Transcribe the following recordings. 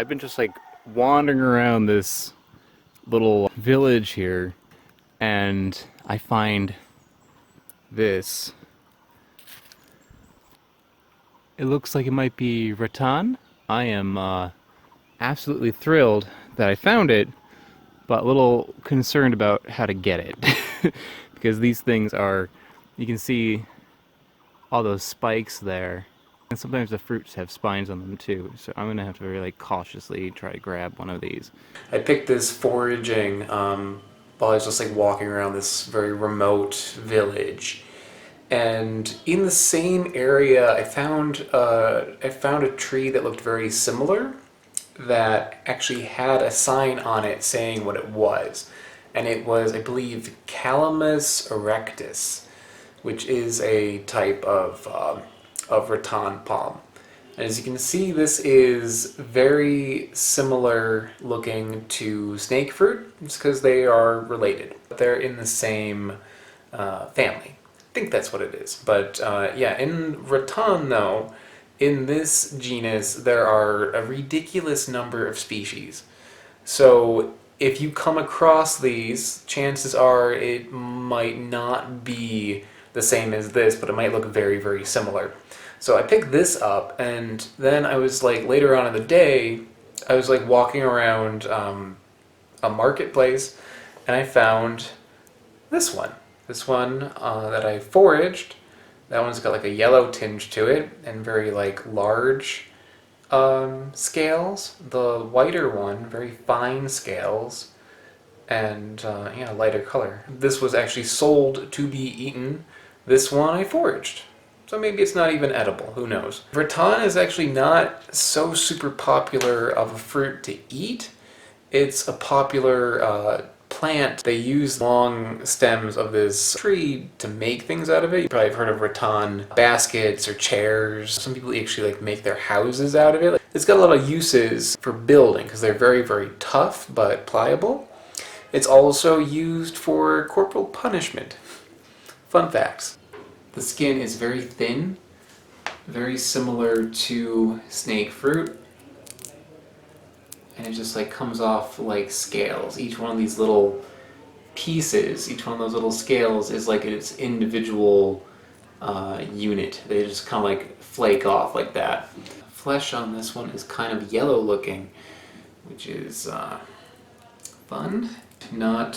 I've been just like wandering around this little village here, and I find this. It looks like it might be rattan. I am absolutely thrilled that I found it, but a little concerned about how to get it. Because these things are, you can see all those spikes there. And sometimes the fruits have spines on them too, so I'm gonna have to very like cautiously try to grab one of these. I picked this foraging while I was just like walking around this very remote village, and in the same area I found a tree that looked very similar, that actually had a sign on it saying what it was, and it was, I believe, Calamus erectus, which is a type of rattan palm. And as you can see, this is very similar looking to snakefruit, just because they are related. They're in the same family. I think that's what it is. But yeah, in rattan though, in this genus, there are a ridiculous number of species. So if you come across these, chances are it might not be the same as this, but it might look very, very similar. So I picked this up, and then I was like, later on in the day, I was like walking around a marketplace, and I found this one. This one that I foraged. That one's got like a yellow tinge to it, and very like large scales. The whiter one, very fine scales, and yeah, lighter color. This was actually sold to be eaten. This one I foraged. So maybe it's not even edible, who knows. Rattan is actually not so super popular of a fruit to eat. It's a popular plant. They use long stems of this tree to make things out of it. You probably have heard of rattan baskets or chairs. Some people actually like make their houses out of it. It's got a lot of uses for building because they're very, very tough but pliable. It's also used for corporal punishment. Fun facts. The skin is very thin, very similar to snakefruit, and it just like comes off like scales. Each one of these little pieces, each one of those little scales is like its individual unit. They just kind of like flake off like that. Flesh on this one is kind of yellow looking, which is fun. Not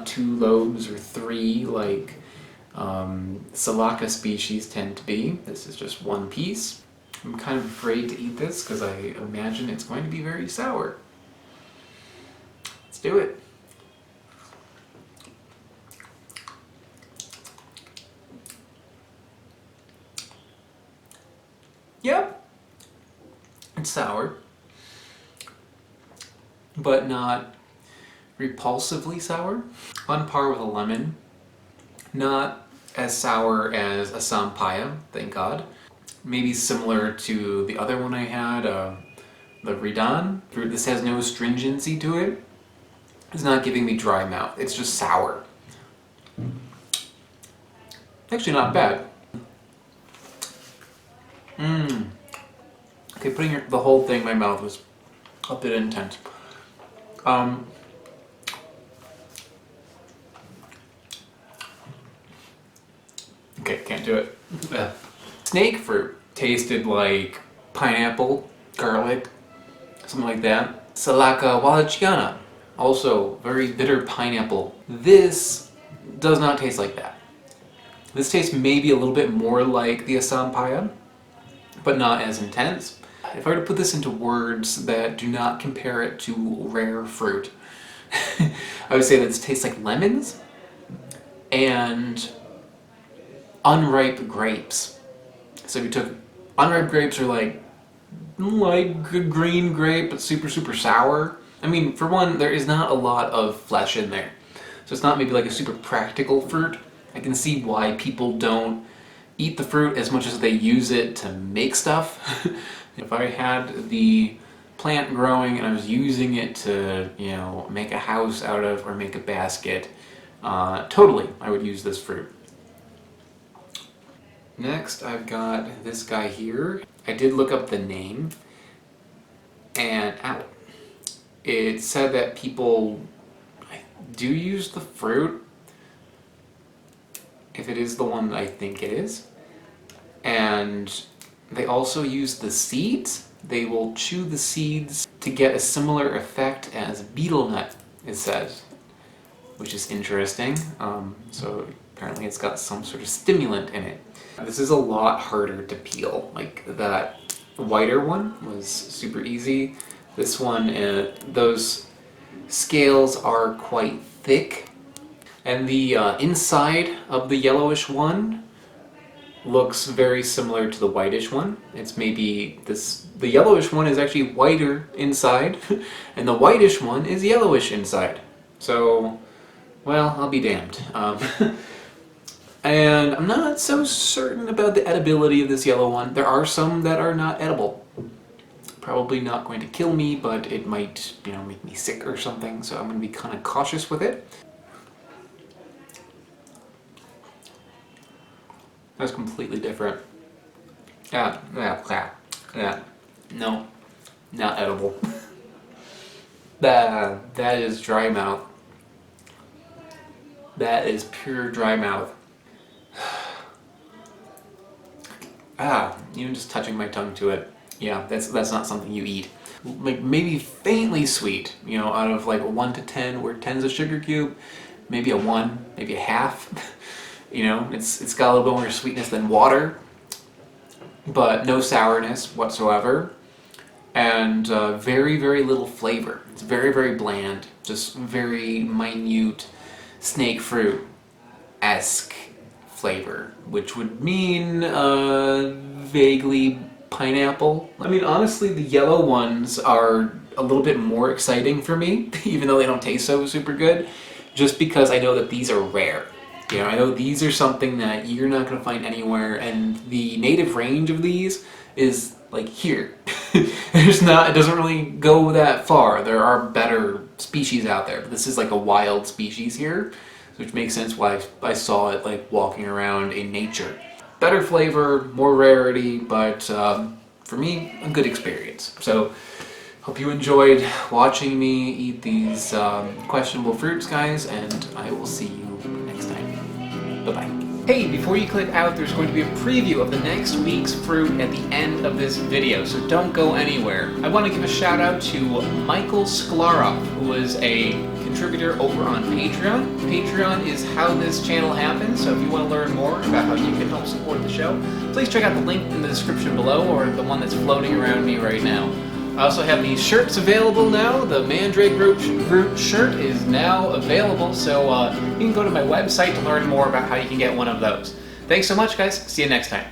two lobes or three like Salaka species tend to be. This is just one piece. I'm kind of afraid to eat this because I imagine it's going to be very sour. Let's do it. Yep, it's sour, but not repulsively sour. On par with a lemon. Not as sour as Asam Paya, thank God. Maybe similar to the other one I had, the Rattan. This has no stringency to it. It's not giving me dry mouth, it's just sour. Actually not bad. Okay, putting the whole thing in my mouth was a bit intense. Okay, can't do it. Snakefruit tasted like pineapple, garlic, something like that. Salaka walachiana, also very bitter pineapple. This does not taste like that. This tastes maybe a little bit more like the Asam Paya, but not as intense. If I were to put this into words that do not compare it to rare fruit, I would say that this tastes like lemons and unripe grapes. So if you took unripe grapes are like green grape, but super, super sour. I mean, for one, there is not a lot of flesh in there. So it's not maybe like a super practical fruit. I can see why people don't eat the fruit as much as they use it to make stuff. If I had the plant growing and I was using it to, you know, make a house out of or make a basket, totally I would use this fruit. Next, I've got this guy here. I did look up the name. and ow. It said that people do use the fruit, if it is the one that I think it is, and they also use the seeds. They will chew the seeds to get a similar effect as betel nut, it says, which is interesting. So apparently it's got some sort of stimulant in it. This is a lot harder to peel. Like that whiter one was super easy. This one, those scales are quite thick. And the inside of the yellowish one looks very similar to the whitish one. It's maybe the yellowish one is actually whiter inside, and the whitish one is yellowish inside. So, well, I'll be damned. And I'm not so certain about the edibility of this yellow one. There are some that are not edible. Probably not going to kill me, but it might, make me sick or something, so I'm going to be kind of cautious with it. That's completely different. Yeah. No, not edible. That is dry mouth. That is pure dry mouth. Even just touching my tongue to it. Yeah, that's not something you eat. Like maybe faintly sweet, out of like a 1 to 10, where 10's a sugar cube, maybe a 1, maybe a half. It's got a little bit more sweetness than water, but no sourness whatsoever, and very, very little flavor. It's very, very bland, just very minute snake fruit-esque flavor, which would mean vaguely pineapple. I mean, honestly, the yellow ones are a little bit more exciting for me, even though they don't taste so super good, just because I know that these are rare. I know these are something that you're not going to find anywhere, and the native range of these is like here. It doesn't really go that far. There are better species out there, but this is like a wild species here, which makes sense why I saw it like walking around in nature. Better flavor, more rarity, but for me, a good experience. So, hope you enjoyed watching me eat these questionable fruits, guys, and I will see you next time. Bye-bye. Hey, before you click out, there's going to be a preview of the next week's fruit at the end of this video, so don't go anywhere. I want to give a shout out to Michael Sklarov, who is a contributor over on Patreon. Patreon is how this channel happens, so if you want to learn more about how you can help support the show, please check out the link in the description below, or the one that's floating around me right now. I also have these shirts available now. The Unripe Grape shirt is now available, so you can go to my website to learn more about how you can get one of those. Thanks so much, guys. See you next time.